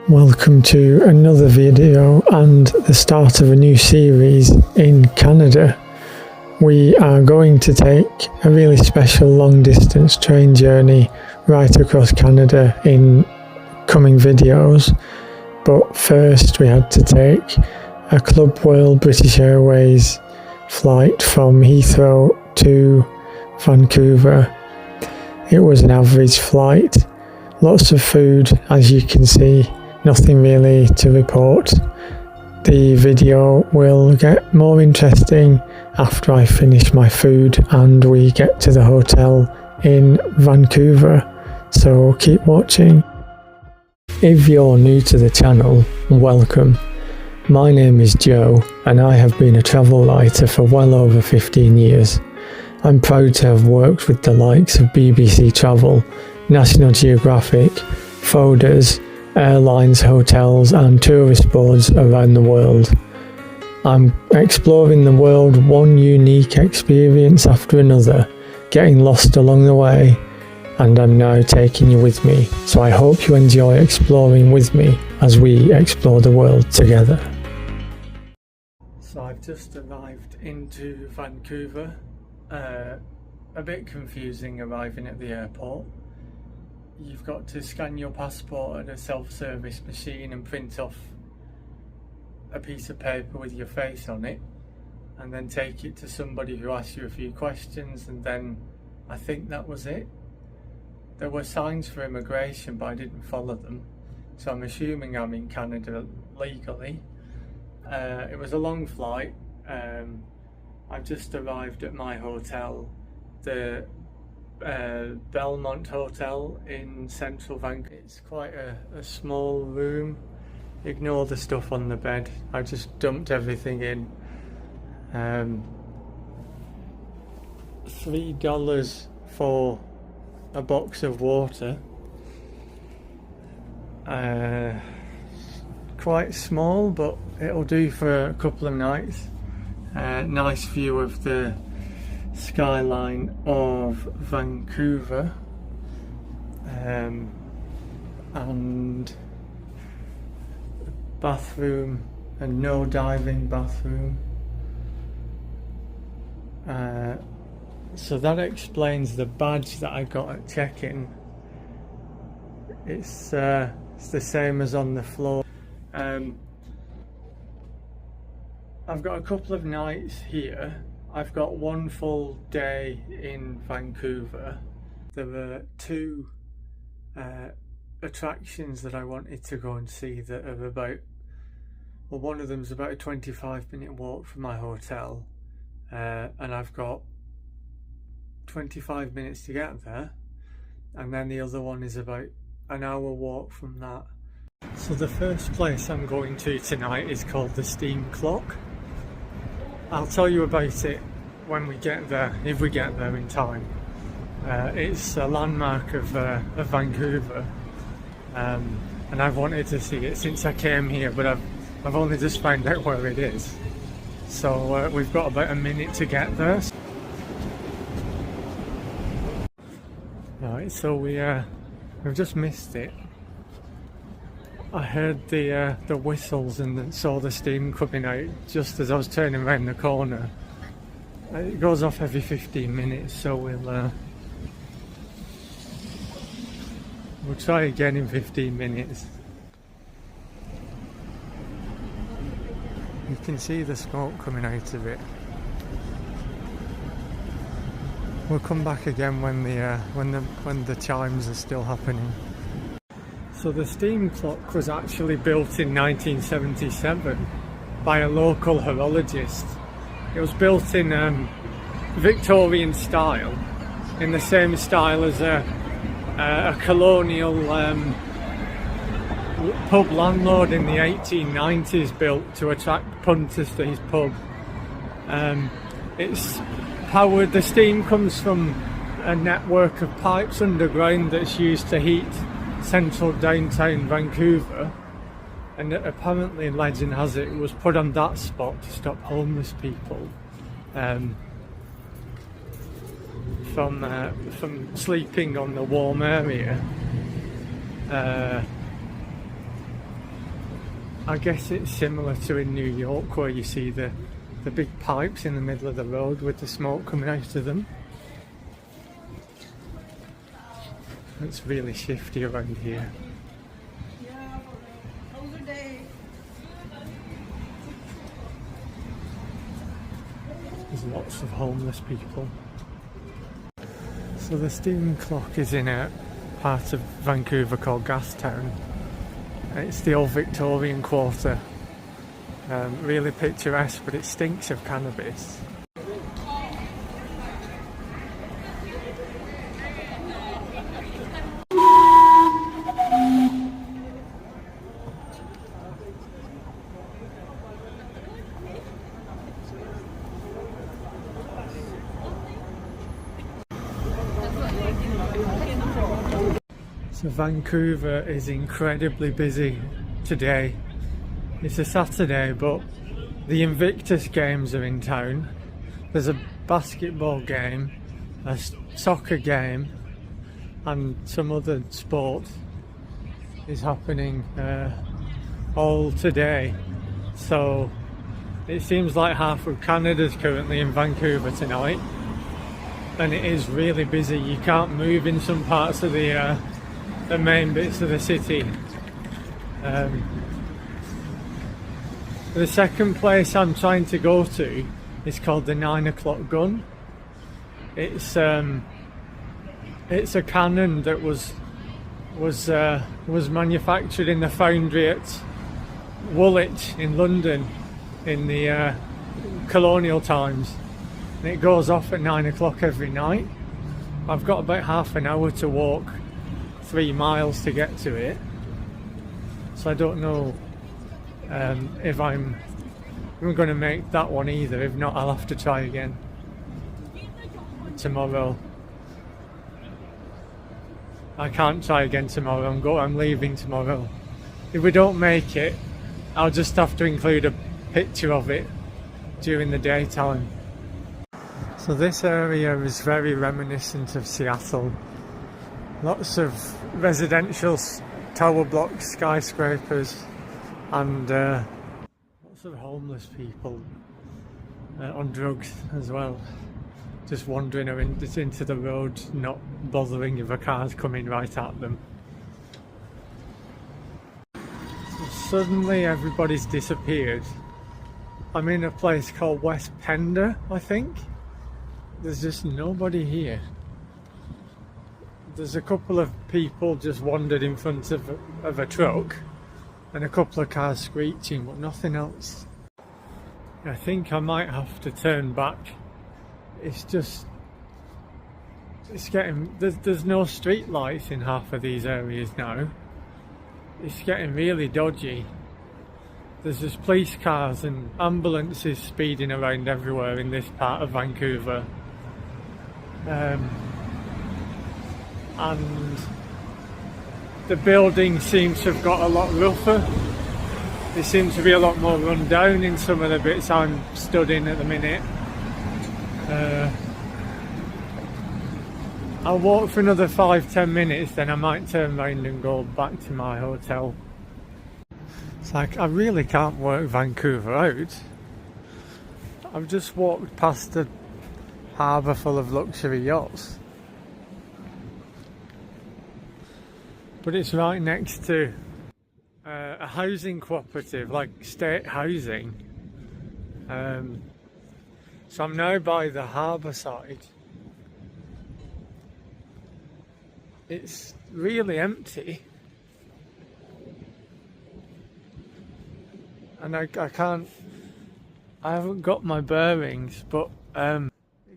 Welcome to another video and the start of a new series in Canada. We are going to take a really special long distance train journey right across Canada in coming videos, but first we had to take a Club World British Airways flight from Heathrow to Vancouver. It was an average flight, lots of food as you can see. Nothing really to report. The video will get more interesting after I finish my food and we get to the hotel in Vancouver, so keep watching. If you're new to the channel, welcome. My name is Joe and I have been a travel writer for well over 15 years. I'm proud to have worked with the likes of BBC Travel, National Geographic, Folders, airlines, hotels and tourist boards around the world. I'm exploring the world one unique experience after another, getting lost along the way, and I'm now taking you with me, so I hope you enjoy exploring with me as we explore the world together. So I've just arrived into Vancouver. A bit confusing arriving at the airport. You've got to scan your passport at a self-service machine and print off a piece of paper with your face on it, and then take it to somebody who asks you a few questions, and then I think that was it. There were signs for immigration but I didn't follow them, so I'm assuming I'm in Canada legally. It was a long flight. I've just arrived at my hotel, the Belmont Hotel in central Vancouver. It's quite a small room. Ignore the stuff on the bed. I just dumped everything in. $3 for a box of water. Quite small, but it'll do for a couple of nights. Nice view of the skyline of Vancouver, and bathroom, and no diving bathroom. So that explains the badge that I got at check-in. It's the same as on the floor. I've got a couple of nights here. I've got one full day in Vancouver. There were two attractions that I wanted to go and see that are about, well, one of them's about a 25-minute walk from my hotel, and I've got 25 minutes to get there, and then the other one is about an hour walk from that. So the first place I'm going to tonight is called the Steam Clock. I'll tell you about it when we get there, if we get there in time. It's a landmark of Vancouver, and I've wanted to see it since I came here, but I've only just found out where it is. So we've got about a minute to get there. Right, so we've just missed it. I heard the whistles and saw the steam coming out just as I was turning around the corner. It goes off every 15 minutes, so we'll try again in 15 minutes. You can see the smoke coming out of it. We'll come back again when the chimes are still happening. So the steam clock was actually built in 1977 by a local horologist. It was built in Victorian style, in the same style as a colonial pub landlord in the 1890s built to attract punters to his pub. It's powered, the steam comes from a network of pipes underground that's used to heat central downtown Vancouver, and apparently legend has it was put on that spot to stop homeless people from sleeping on the warm area. I guess it's similar to in New York, where you see the big pipes in the middle of the road with the smoke coming out of them. It's really shifty around here. There's lots of homeless people. So the steam clock is in a part of Vancouver called Gastown. It's the old Victorian quarter. Really picturesque, but it stinks of cannabis. So Vancouver is incredibly busy today. It's a Saturday, but the Invictus games are in town. There's a basketball game, a soccer game, and some other sport is happening all today. So it seems like half of Canada's currently in Vancouver tonight, and it is really busy. You can't move in some parts of the main bits of the city. The second place I'm trying to go to is called the 9 o'clock gun. It's a cannon that was manufactured in the foundry at Woolwich in London in the colonial times, and it goes off at 9 o'clock every night. I've got about half an hour to walk 3 miles to get to it, so I don't know if I'm going to make that one either. If not, I'll have to try again tomorrow. I can't try again tomorrow. I'm leaving tomorrow. If we don't make it, I'll just have to include a picture of it during the daytime. So this area is very reminiscent of Seattle. Lots of residential tower blocks, skyscrapers, and lots of homeless people on drugs as well, just wandering into the road, not bothering if a car's coming right at them. So suddenly everybody's disappeared. I'm in a place called West Pender, I think. There's just nobody here. There's a couple of people just wandered in front of a truck, and a couple of cars screeching, but nothing else. I think I might have to turn back. It's getting, there's no street lights in half of these areas now. It's getting really dodgy. There's just police cars and ambulances speeding around everywhere in this part of Vancouver. And the building seems to have got a lot rougher. They seem to be a lot more run down in some of the bits I'm stood in at the minute. I'll walk for another 5-10 minutes, then I might turn around and go back to my hotel. It's like I really can't work Vancouver out. I've just walked past a harbour full of luxury yachts, but it's right next to a housing cooperative, like state housing. So I'm now by the harbour side. It's really empty, and I haven't got my bearings, but it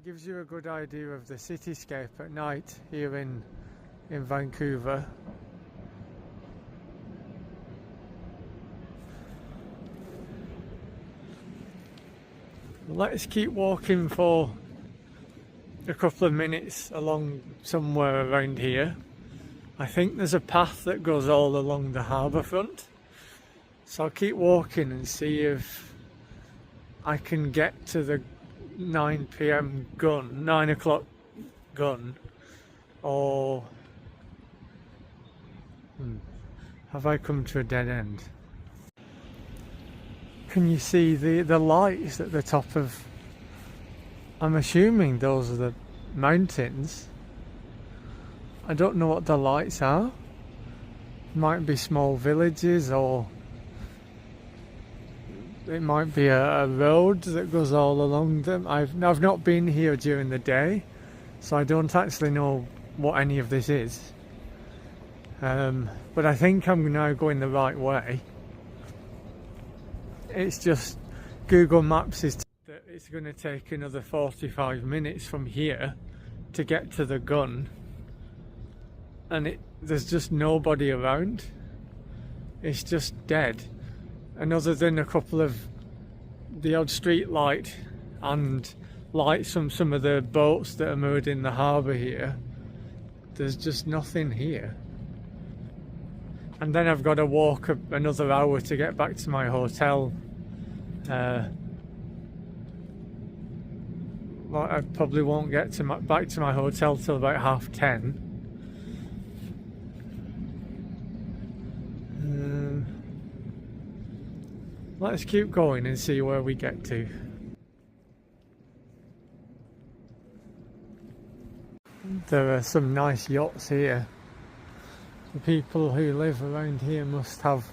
gives you a good idea of the cityscape at night here in Vancouver. Let's keep walking for a couple of minutes along somewhere around here. I think there's a path that goes all along the harbour front, so I'll keep walking and see if I can get to the 9 PM gun, 9 o'clock gun, or have I come to a dead end? can you see the lights at the top of, I'm assuming those are the mountains. I don't know what the lights are. Might be small villages, or it might be a road that goes all along them. I've not been here during the day, so I don't actually know what any of this is. But I think I'm now going the right way. It's just Google Maps is that it's going to take another 45 minutes from here to get to the gun, and there's just nobody around. It's just dead, and other than a couple of the odd street light and lights from some of the boats that are moored in the harbour here, there's just nothing here. And then I've got to walk another hour to get back to my hotel. Well, I probably won't get back to my hotel till about 10:30. Let's keep going and see where we get to. There are some nice yachts here. The people who live around here must have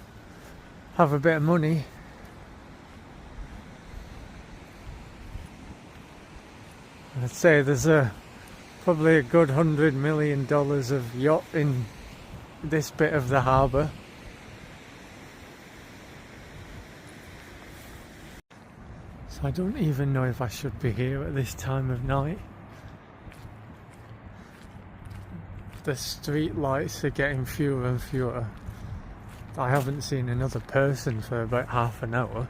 a bit of money. I'd say there's probably a good $100 million of yacht in this bit of the harbour. So I don't even know if I should be here at this time of night. The street lights are getting fewer and fewer. I haven't seen another person for about half an hour,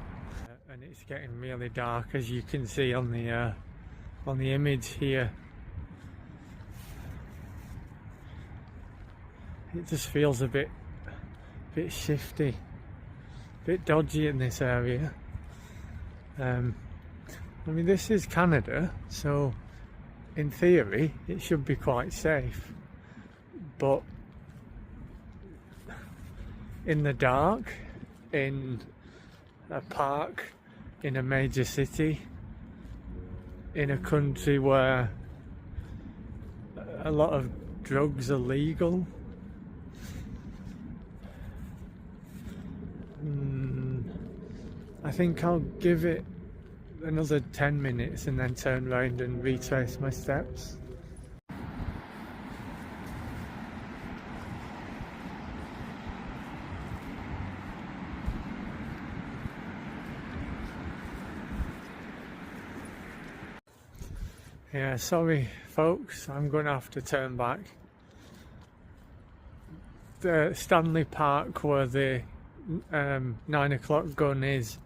and it's getting really dark, as you can see on the image here. It just feels a bit shifty, a bit dodgy in this area. I mean, this is Canada, so in theory it should be quite safe. But in the dark, in a park, in a major city, in a country where a lot of drugs are legal, I think I'll give it another 10 minutes and then turn around and retrace my steps. Yeah, sorry folks, I'm going to have to turn back. The Stanley Park where the 9 o'clock gun is,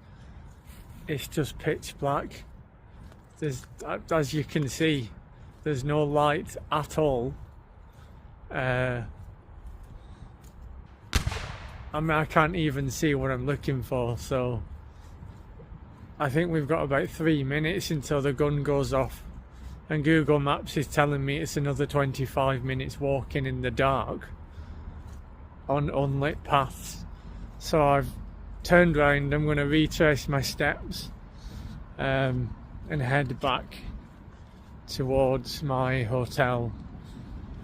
it's just pitch black. There's, as you can see, there's no light at all. I mean, I can't even see what I'm looking for, so I think we've got about 3 minutes until the gun goes off. And Google Maps is telling me it's another 25 minutes walking in the dark on unlit paths. So I've turned round, I'm going to retrace my steps and head back towards my hotel.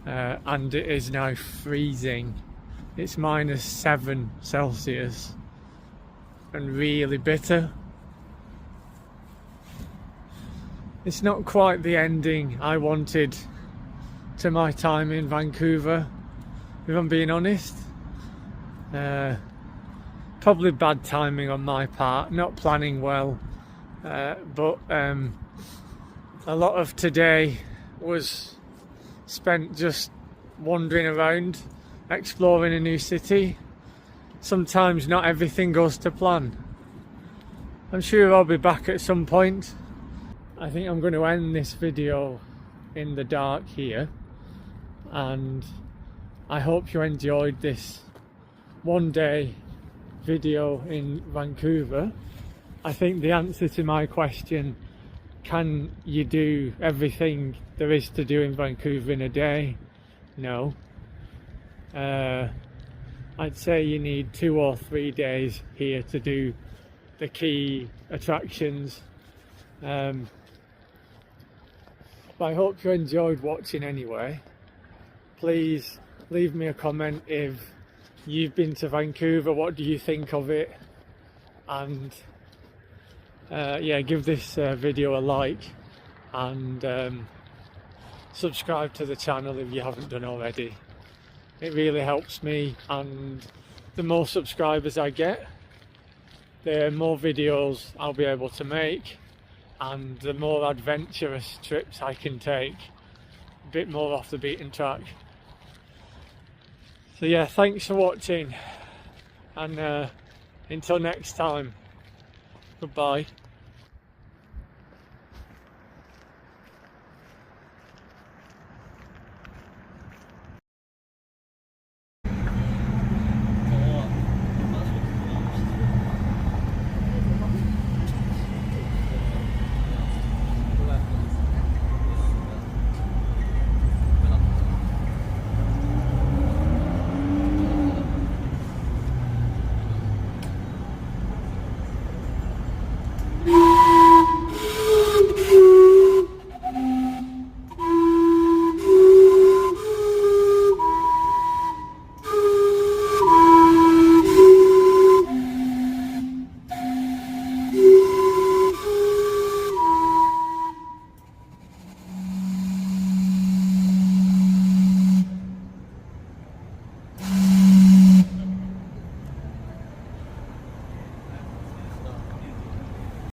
And it is now freezing. It's -7 Celsius and really bitter. It's not quite the ending I wanted to my time in Vancouver, if I'm being honest. Probably bad timing on my part, not planning well, but a lot of today was spent just wandering around, exploring a new city. Sometimes not everything goes to plan. I'm sure I'll be back at some point. I think I'm going to end this video in the dark here, and I hope you enjoyed this one day video in Vancouver. I think the answer to my question, can you do everything there is to do in Vancouver in a day? No. I'd say you need 2 or 3 days here to do the key attractions. But I hope you enjoyed watching anyway. Please leave me a comment if you've been to Vancouver, what do you think of it? And yeah, give this video a like, and subscribe to the channel if you haven't done already. It really helps me, and the more subscribers I get, the more videos I'll be able to make, and the more adventurous trips I can take, a bit more off the beaten track. So yeah, thanks for watching, and until next time, goodbye.